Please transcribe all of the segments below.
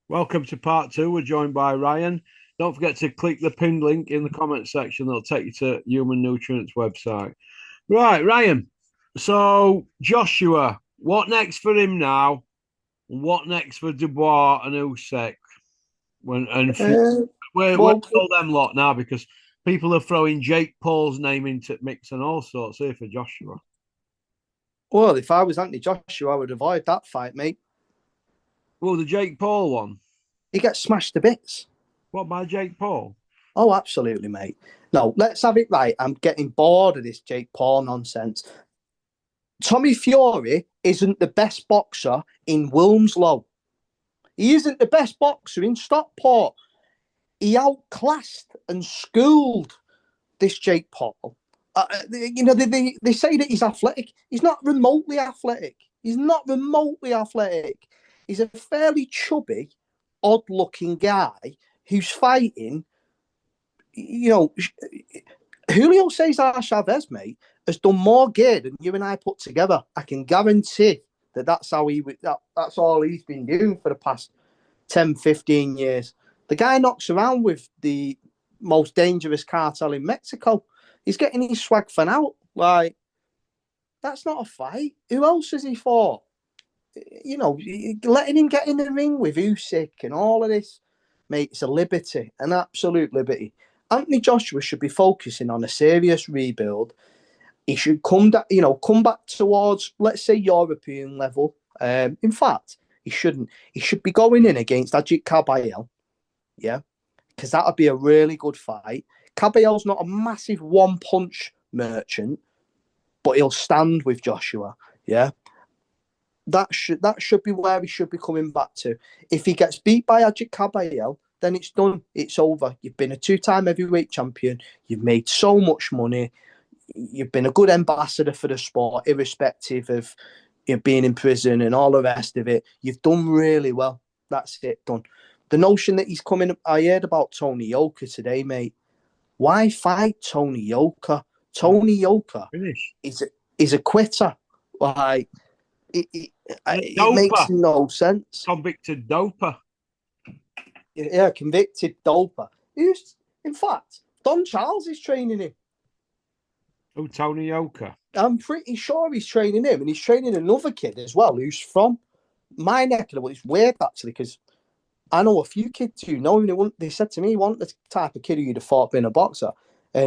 Welcome to part two. We're joined by Ryan. Don't forget to click the pinned link in the comment section. That'll take you to Human Nutrients website. Right, Ryan. So, Joshua, what next for him now? What next for Dubois and Usyk? Where Well, all them lot now? Because people are throwing Jake Paul's name into mix and all sorts here for Joshua. well, if I was Anthony Joshua, I would avoid that fight, mate. Well, the Jake Paul one. He gets smashed to bits. What by Jake Paul? Oh, absolutely, mate. No, let's have it right. I'm getting bored of this Jake Paul nonsense. Tommy Fury isn't the best boxer in Wilmslow. He isn't the best boxer in Stockport. He outclassed and schooled this Jake Paul. They say that he's athletic. He's not remotely athletic. He's not remotely athletic. He's a fairly chubby, odd-looking guy who's fighting. Julio Cesar Chavez, mate, has done more gear than you and I put together. I can guarantee that's all he's been doing for the past 10, 15 years. The guy knocks around with the most dangerous cartel in Mexico. He's getting his swag for now. Like, that's not a fight. Who else has he fought? Letting him get in the ring with Usyk and all of this, mate, it's a liberty, an absolute liberty. Anthony Joshua should be focusing on a serious rebuild. He should come back towards, let's say, European level. In fact, he shouldn't. He should be going in against Ajit Kabayel, yeah, because that would be a really good fight. Caballel's not a massive one-punch merchant, but he'll stand with Joshua, yeah. That should be where he should be coming back to. If he gets beat by Ajit Kabayel, then it's done. It's over. You've been a two-time heavyweight champion. You've made so much money. You've been a good ambassador for the sport, irrespective of being in prison and all the rest of it. You've done really well. That's it, done. The notion that he's coming, I heard about Tony Yoka today, mate. Why fight Tony Yoka? Tony Yoka is a quitter. Like, it makes no sense. Convicted doper. Yeah, convicted doper. In fact, Don Charles is training him. Oh, Tony Yoka. I'm pretty sure he's training him, and he's training another kid as well who's from my neck of the woods. It's weird, actually, because I know a few kids who know him. They said to me, he wasn't the type of kid who you'd have thought being a boxer.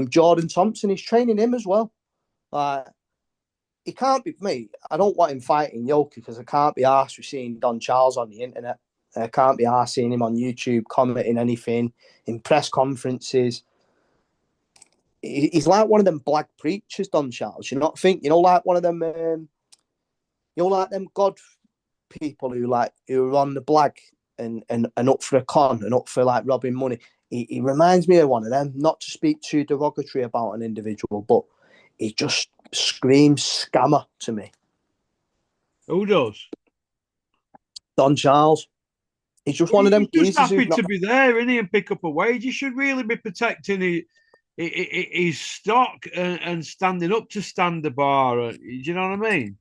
Jordan Thompson is training him as well. He can't be me. I don't want him fighting Yoka because I can't be arsed with seeing Don Charles on the internet. I can't be arsed seeing him on YouTube commenting anything in press conferences. He's like one of them black preachers, Don Charles. Like one of them, like them God people who are on the blag and up for a con and up for like robbing money. He reminds me of one of them. Not to speak too derogatory about an individual, but he just screams scammer to me. Who does? Don Charles. He's just one of them. He's just happy to be there, isn't he, and pick up a wage. He should really be protecting his stock and standing up to stand the bar. Do you know what I mean?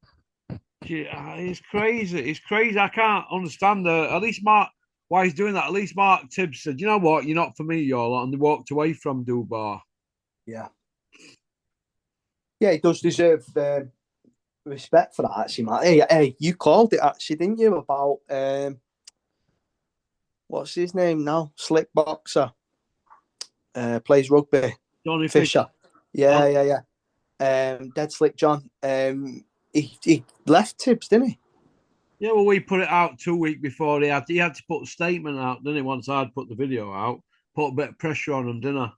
It's crazy. It's crazy. I can't understand. At least Mark, why he's doing that. At least Mark Tibbs said, "You know what? You're not for me, y'all," and they walked away from Dubois. Yeah. Yeah, he does deserve respect for that, actually, Matt. Hey, you called it, actually, didn't you? About what's his name now? Slick boxer. Plays rugby. Johnny Fisher. Yeah. Dead Slick John. He left Tibbs, didn't he? Yeah, well, we put it out 2 weeks before he had to put a statement out, didn't he? Once I'd put the video out, put a bit of pressure on him, didn't I?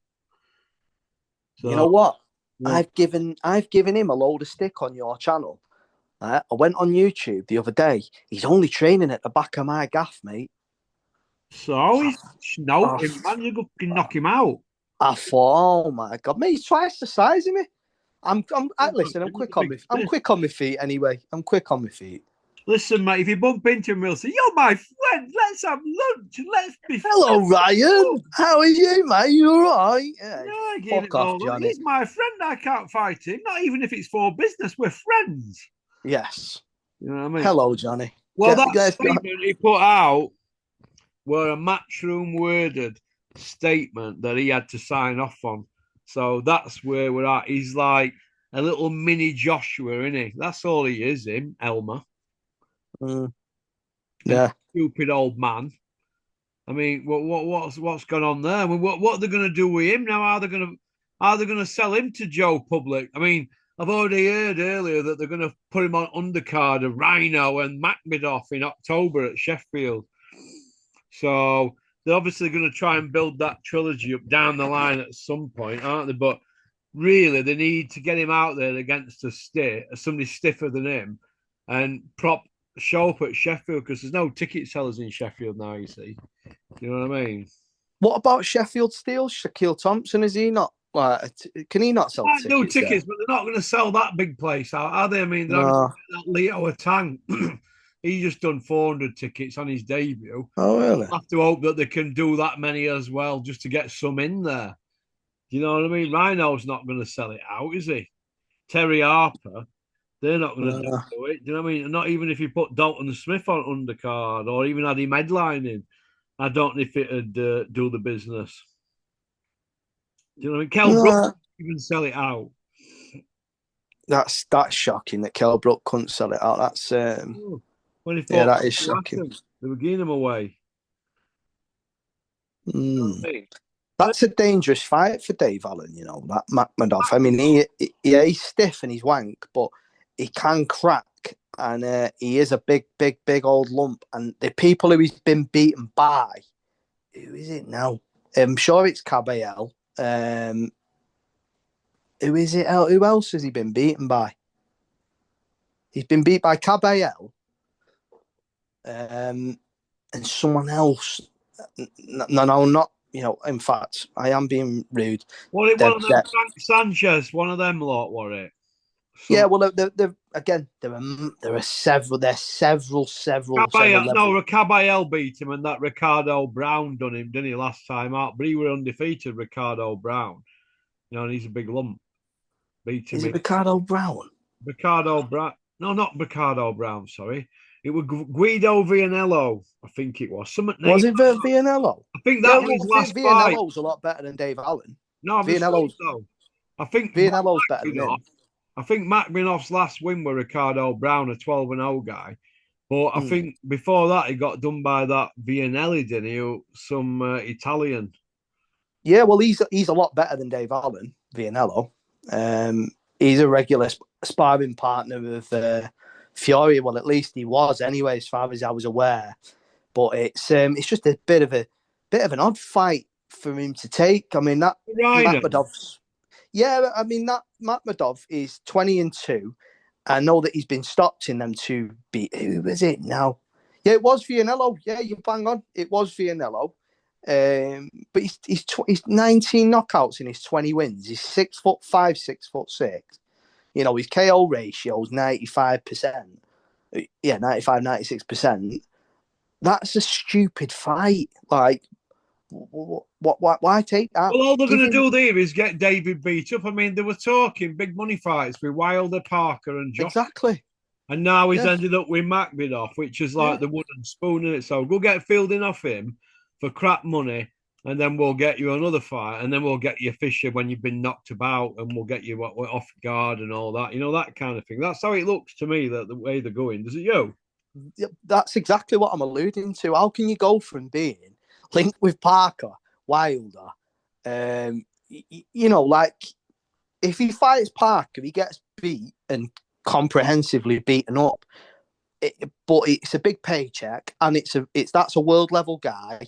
So, you know what? I've given him a load of stick on your channel. I went on YouTube the other day. He's only training at the back of my gaff, mate. So he's snouting, man. You can knock him out. I thought, oh my god, mate, he's twice the size of me. Listen, I'm quick on my feet anyway. I'm quick on my feet. Listen, mate, if you bump into him, we'll say, "You're my friend. Let's have lunch and let's be." Hello, Ryan. How are you, mate? You all right? Yeah, fuck off, Johnny. He's my friend. I can't fight him. Not even if it's for business. We're friends. Yes. You know what I mean? Hello, Johnny. Well, that Let's go. statement he put out were a Matchroom worded statement that he had to sign off on. So that's where we're at. He's like a little mini Joshua, isn't he? That's all he is, him, Elmer. Mm, And yeah. stupid old man. I mean, what's going on there? I mean, what are they going to do with him now? Are they going to sell him to Joe Public? I mean, I've already heard earlier that they're going to put him on undercard of Rhino and Macmedoff in October at Sheffield. So they're obviously going to try and build that trilogy up down the line at some point, aren't they? But really, they need to get him out there against somebody stiffer than him, and show up at Sheffield because there's no ticket sellers in Sheffield now. You see, you know what I mean? What about Sheffield Steel? Shaquille Thompson, is he not? Like, can he not sell Might do tickets there? tickets, but they're not going to sell that big place out, are they? I mean, they're not going No. to get that Leo Tang. He just done 400 tickets on his debut. Oh, really? Have to hope that they can do that many as well just to get some in there. Do you know what I mean? Rhino's not going to sell it out, is he? Terry Harper, they're not going to do it. Do you know what I mean? Not even if you put Dalton Smith on undercard or even had him headlining, I don't know if it'd do the business. Do you know what I mean? Kell Brook even sell it out. That's shocking that Kell Brook couldn't sell it out. That's when he yeah, that is shocking. They were getting him away. You know what I mean? That's a dangerous fight for Dave Allen, you know, that Makhmedov. I mean, he's stiff and he's wank, but he can crack, and he is a big old lump. And the people who he's been beaten by, who is it now? I'm sure it's Caballel. Who is it? Who else has he been beaten by? He's been beat by Caballel, and someone else. No, not. You know, in fact, I am being rude. One of them, Frank Sanchez, one of them lot, were it? Yeah, well, again, there are several. There's several. No, Caballel beat him, and that Ricardo Brown done him, didn't he, last time out? But he were undefeated, Ricardo Brown. You know, and he's a big lump. Beat him. Is it Ricardo Brown? Ricardo Brown. No, not Ricardo Brown. Sorry, it was Guido Vianello. I think it was. Was it Vianello? I think that was his last fight. Vianello's a lot better than Dave Allen. No, Vianello's. I think Vianello's better than him. I think Makhmedoff's last win were Ricardo Brown, a 12-0 guy. But I think before that, he got done by that Vianelli, didn't he? Some Italian. Yeah, well, he's a lot better than Dave Allen, Vianello. He's a regular sparring partner of Fury. Well, at least he was anyway, as far as I was aware. But it's just a bit of an odd fight for him to take. I mean, that Makhmedov's. Yeah, I mean, that Makhmedov is 20-2. I know that he's been stopped in them to beat. Who is it now? Yeah, it was Vianello. Yeah, you bang on. It was Vianello. But he's 19 knockouts in his 20 wins. He's 6'5", 6'6". You know, his KO ratio is 95%. Yeah, 95, 96%. That's a stupid fight. Like, why take that? Well, all they're going to do there is get David beat up. I mean, they were talking big money fights with Wilder, Parker, and Josh. Exactly. And now he's ended up with Makhmedov, which is like the wooden spoon in it. So go get fielding off him for crap money, and then we'll get you another fight, and then we'll get you Fisher when you've been knocked about, and we'll get you off guard and all that. You know, that kind of thing. That's how it looks to me, that the way they're going. Does it you? That's exactly what I'm alluding to. How can you go from being linked with Parker, Wilder? You know, like, if he fights Parker, he gets beat and comprehensively beaten up. But it's a big paycheck, and that's a world level guy.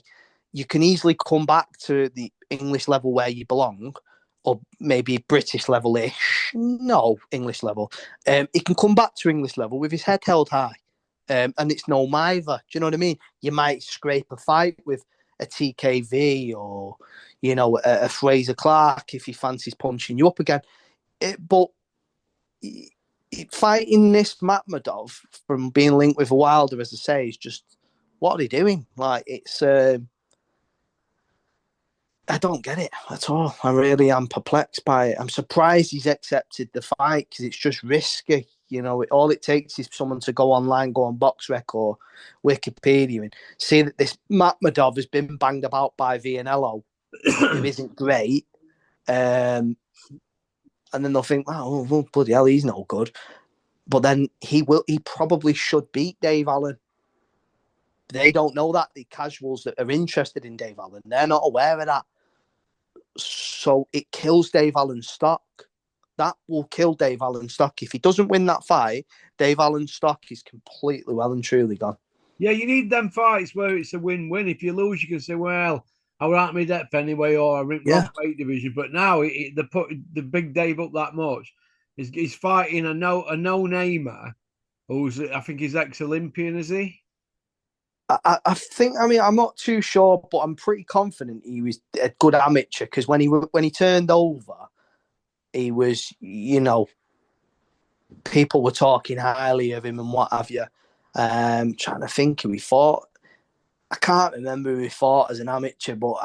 You can easily come back to the English level where you belong, or maybe British level-ish. No, English level. He can come back to English level with his head held high, and it's no mither. Do you know what I mean? You might scrape a fight with a TKV or, you know, a Fraser Clark if he fancies punching you up again. But fighting this Makhmedov from being linked with a Wilder, as I say, is just, what are they doing? Like, it's I don't get it at all. I really am perplexed by it. I'm surprised he's accepted the fight because it's just risky. You know, all it takes is someone to go online, go on BoxRec or Wikipedia, and see that this Matmadov has been banged about by Vianello, who isn't great. And then they'll think, oh, well, bloody hell, he's no good. But then he probably should beat Dave Allen. They don't know that. The casuals that are interested in Dave Allen, they're not aware of that. So it kills Dave Allen's stock. That will kill Dave Allen's stock. If he doesn't win that fight, Dave Allen's stock is completely well and truly gone. Yeah, you need them fights where it's a win-win. If you lose, you can say, well, I was at my depth anyway, or I went wrong weight division. But now they put the big Dave up that much. He's fighting a no-namer who's, I think he's ex-Olympian, is he? I think, I mean, I'm not too sure, but I'm pretty confident he was a good amateur because when he turned over, he was, you know, people were talking highly of him and what have you. Trying to think who he fought. I can't remember who he fought as an amateur, but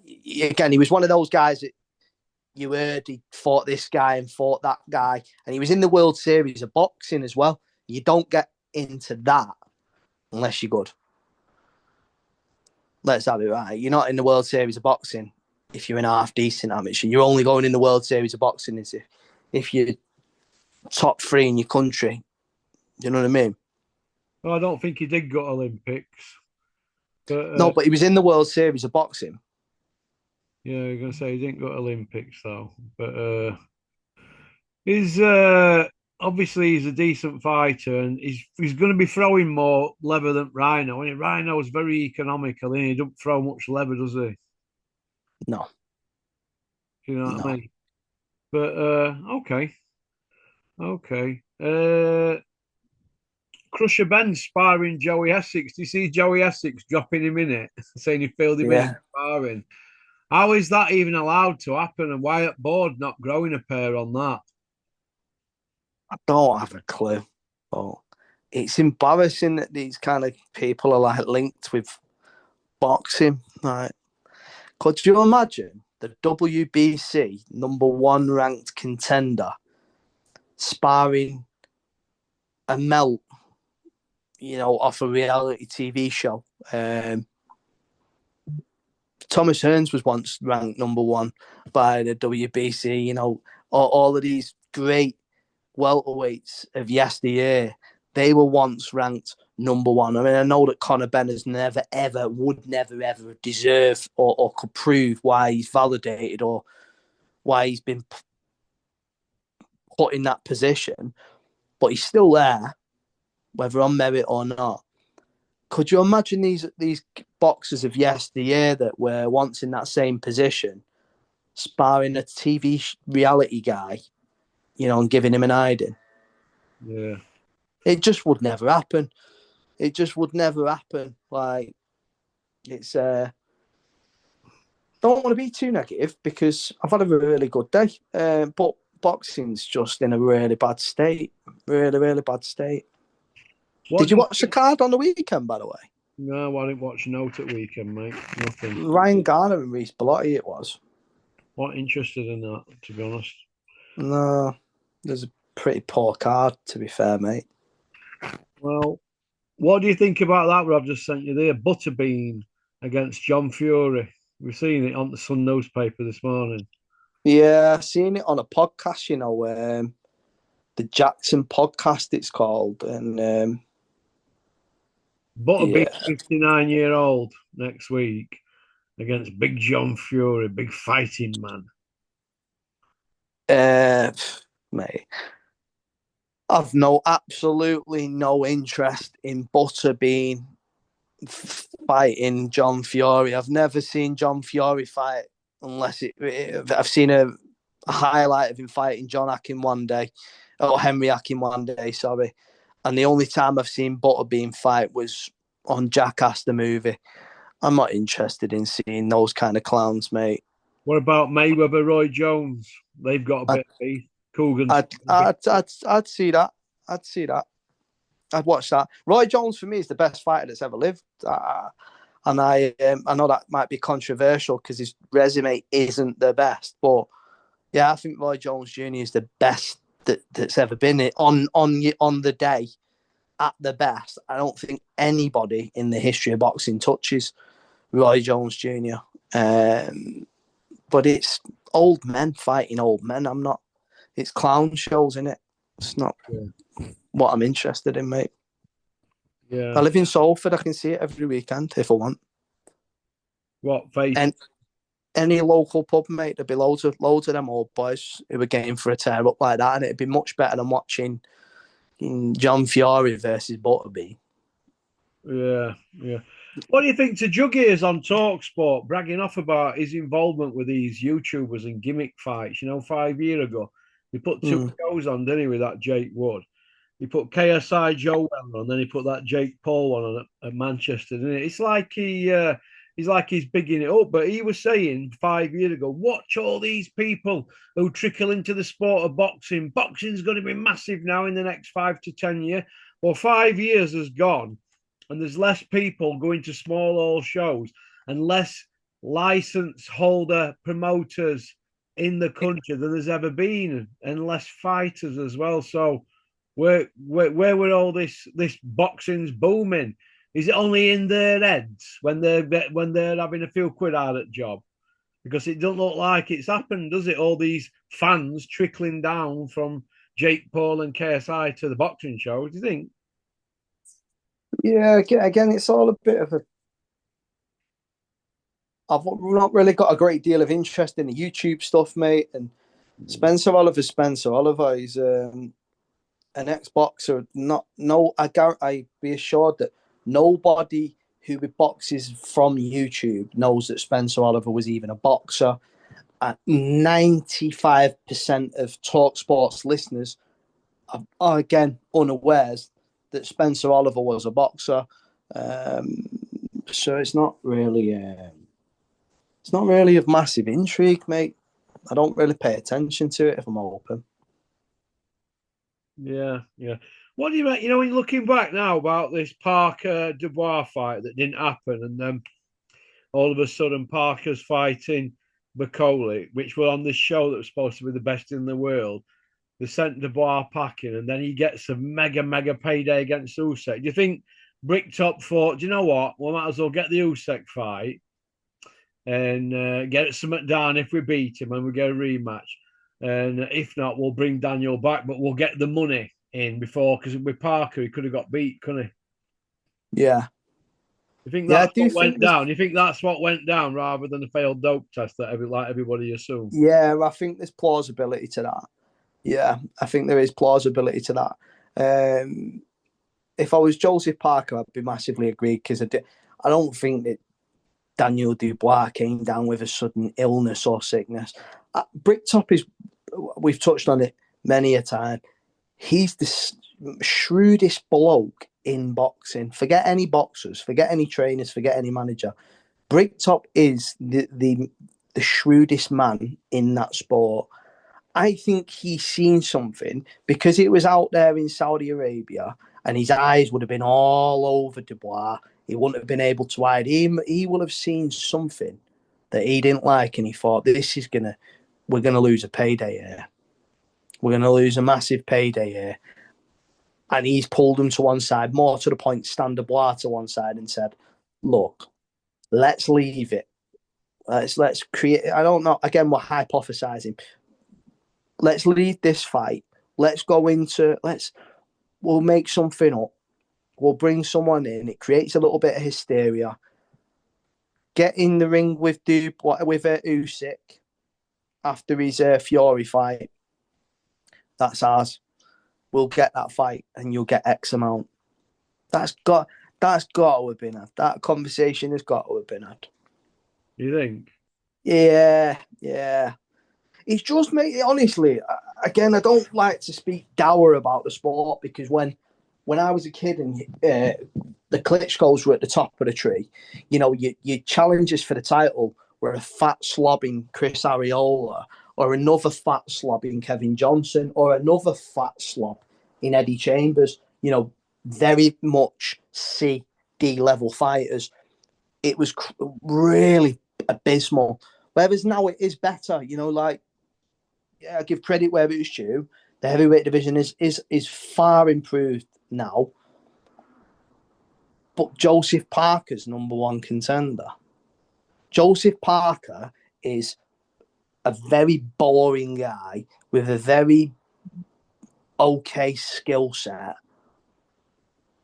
again, he was one of those guys that you heard he fought this guy and fought that guy, and he was in the World Series of boxing as well. You don't get into that unless you're good. Let's have it right. You're not in the World Series of boxing if you're an half-decent amateur. You're only going in the World Series of boxing if you're top 3 in your country. You know what I mean? Well, I don't think he did go Olympics. But, no, but he was in the World Series of boxing. Yeah, you're going to say he didn't go Olympics, though. But he's obviously he's a decent fighter, and he's going to be throwing more leather than Rhino. And Rhino's very economical, and he don't throw much leather, does he? No. You know what I mean? But okay. Crusher Benn sparring Joey Essex. Do you see Joey Essex dropping him in it, saying he failed him in sparring? How is that even allowed to happen? And why at board not growing a pair on that? I don't have a clue. But it's embarrassing that these kind of people are like linked with boxing. Like, could you imagine the WBC #1 ranked contender sparring a melt, you know, off a reality TV show? Thomas Hearns was once ranked #1 by the WBC. You know, all of these great welterweights of yesteryear, they were once ranked #1. I mean, I know that Conor Benn has would never, ever deserve or could prove why he's validated or why he's been put in that position, but he's still there, whether on merit or not. Could you imagine these boxers of yesteryear that were once in that same position sparring a TV reality guy, you know, and giving him an hiding? Yeah. It just would never happen. It just would never happen. Like, it's don't want to be too negative because I've had a really good day, but boxing's just in a really bad state. Really, really bad state. Did you watch the card on the weekend, by the way? No, I didn't watch Note at weekend, mate. Nothing. Ryan Garner and Reece Bellotti it was. Not interested in that, to be honest. No, there's a pretty poor card, to be fair, mate. Well, what do you think about that? What I've just sent you there, Butterbean against John Fury. We've seen it on the Sun newspaper this morning. Yeah, I've seen it on a podcast. You know, the Jackson podcast. It's called, and Butterbean, 59-year-old next week against Big John Fury, big fighting man. Mate, I've absolutely no interest in Butterbean fighting John Fury. I've never seen John Fury fight unless I've seen a highlight of him fighting John Akin one day, or Henry Akin one day, sorry. And the only time I've seen Butterbean fight was on Jackass the movie. I'm not interested in seeing those kind of clowns, mate. What about Mayweather, Roy Jones? They've got a bit of beef. Coogan. I'd see that. I'd see that. I'd watch that. Roy Jones for me is the best fighter that's ever lived. And I know that might be controversial because his resume isn't the best, but yeah, I think Roy Jones Jr. is the best that's ever been it on the day at the best. I don't think anybody in the history of boxing touches Roy Jones Jr. But it's old men fighting old men. It's clown shows, isn't it? It's not what I'm interested in, mate. Yeah. I live in Salford. I can see it every weekend if I want. What face? And any local pub, mate, there'd be loads of them old boys who were game for a tear up like that, and it'd be much better than watching John Fury versus Butterby. Yeah. What do you think to Juggies on Talksport bragging off about his involvement with these YouTubers and gimmick fights? 5 years ago, he put two shows on, didn't he, with that Jake Wood? He put KSI Joe on, then he put that Jake Paul one on at Manchester, didn't it? It's like he's like he's bigging it up, but he was saying 5 years ago, watch all these people who trickle into the sport of boxing. Boxing's going to be massive now in the next 5 to 10 years. Well, 5 years has gone, and there's less people going to small hall shows and less license holder promoters in the country than there's ever been, and less fighters as well. So where were all this boxing's booming? Is it only in their heads when they're having a few quid out at job? Because it don't look like it's happened, does it? All these fans trickling down from Jake Paul and KSI to the boxing show. Do you think? Yeah, again, it's all a bit of a. I've not really got a great deal of interest in the YouTube stuff, mate. And Spencer Oliver, he's an ex-boxer. I be assured that nobody who boxes from YouTube knows that Spencer Oliver was even a boxer. 95% of TalkSport's listeners are again unawares that Spencer Oliver was a boxer. So it's not really of massive intrigue, mate. I don't really pay attention to it if I'm open. Yeah. What do you make? When you're looking back now about this Parker Dubois fight that didn't happen, and then all of a sudden Parker's fighting Bacoli, which were on this show that was supposed to be the best in the world. They sent Dubois packing, and then he gets a mega payday against Usyk. Do you think Bricktop thought, do you know what? We might as well get the Usyk fight and get something done if we beat him and we get a rematch. And if not, we'll bring Daniel back, but we'll get the money in before, because with Parker, he could have got beat, couldn't he? Yeah. You think that's what went down? You think that's what went down rather than a failed dope test that everybody assumed? Yeah, I think there's plausibility to that. Yeah, I think there is plausibility to that. If I was Joseph Parker, I'd be massively agreed, because I don't think that Daniel Dubois came down with a sudden illness or sickness. Bricktop we've touched on it many a time. He's the shrewdest bloke in boxing. Forget any boxers, forget any trainers, forget any manager. Bricktop is the shrewdest man in that sport. I think he's seen something, because it was out there in Saudi Arabia and his eyes would have been all over Dubois. He wouldn't have been able to hide. He will have seen something that he didn't like, and he thought, we're going to lose a payday here. We're going to lose a massive payday here. And he's pulled him to one side, more to the point, Stan Dubois to one side, and said, look, let's leave it. Let's create, I don't know, again, we're hypothesizing. Let's leave this fight. We'll make something up. We'll bring someone in. It creates a little bit of hysteria. Get in the ring with Usyk after his Fury fight. That's ours. We'll get that fight, and you'll get X amount. That's got to have been had. That conversation has got to have been had. You think? Yeah. It's just, mate, honestly, again, I don't like to speak dour about the sport, because when I was a kid and the Klitschko's were at the top of the tree, your challenges for the title were a fat slobbing Chris Arreola, or another fat slob in Kevin Johnson, or another fat slob in Eddie Chambers. Very much C, D level fighters. It was really abysmal. Whereas now it is better. I give credit where it's due. The heavyweight division is far improved now. But Joseph Parker's number one contender. Joseph Parker is a very boring guy with a very okay skill set,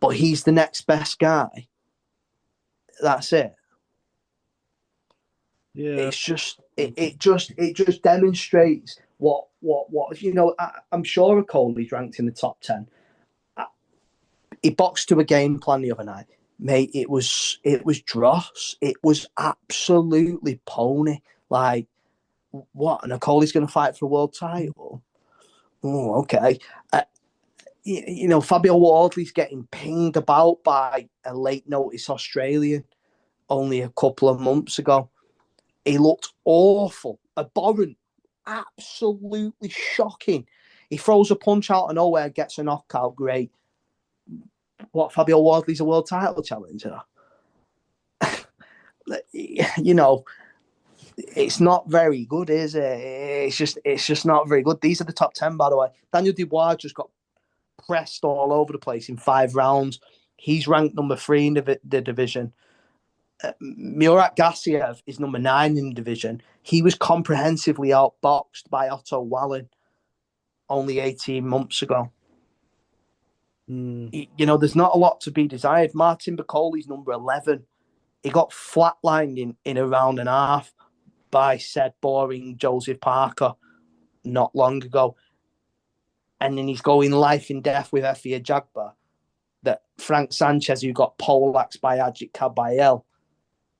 but he's the next best guy. That's it. Yeah. It's just it just demonstrates what I'm sure Coley's ranked in the top 10. He boxed to a game plan the other night, mate. It was dross. It was absolutely pony. Like, what? And Coley's going to fight for a world title? Oh, okay. Fabio Wardley's getting pinged about by a late notice Australian only a couple of months ago. He looked awful, abhorrent, absolutely shocking. He throws a punch out of nowhere, gets a knockout, great. What, Fabio Wardley's a world title challenger? It's not very good, is it? It's just not very good. These are the top 10, by the way. Daniel Dubois just got pressed all over the place in 5 rounds. He's ranked number 3 in the division. Murat Gassiev is number 9 in the division. He was comprehensively outboxed by Otto Wallin only 18 months ago. There's not a lot to be desired. Martin Bacoli's number 11. He got flatlined in a round and a half by said boring Joseph Parker not long ago. And then he's going life and death with Efia Jagba. That Frank Sanchez, who got poleaxed by Ajit Kabayel,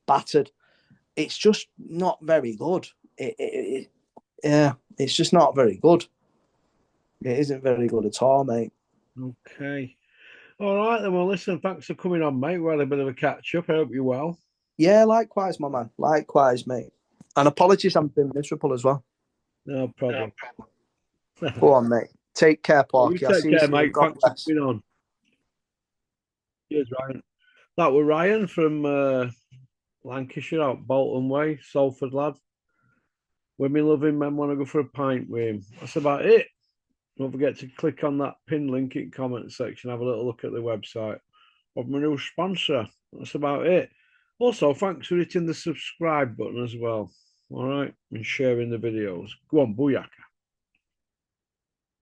battered. It's just not very good. It's just not very good. It isn't very good at all, mate. Okay. All right, then. Well, listen, thanks for coming on, mate. We had a bit of a catch up. I hope you're well. Yeah, likewise, my man. Likewise, mate. And apologies, I'm being miserable as well. No problem. Go on, mate. Take care, Parky. You take care, mate. Thanks for coming on. Cheers, Ryan. That was Ryan from Lancashire, out Bolton Way, Salford lad. Women loving men want to go for a pint with him. That's about it. Don't forget to click on that pin link in the comment section. Have a little look at the website of my new sponsor. That's about it. Also, thanks for hitting the subscribe button as well. All right, and sharing the videos. Go on, booyaka.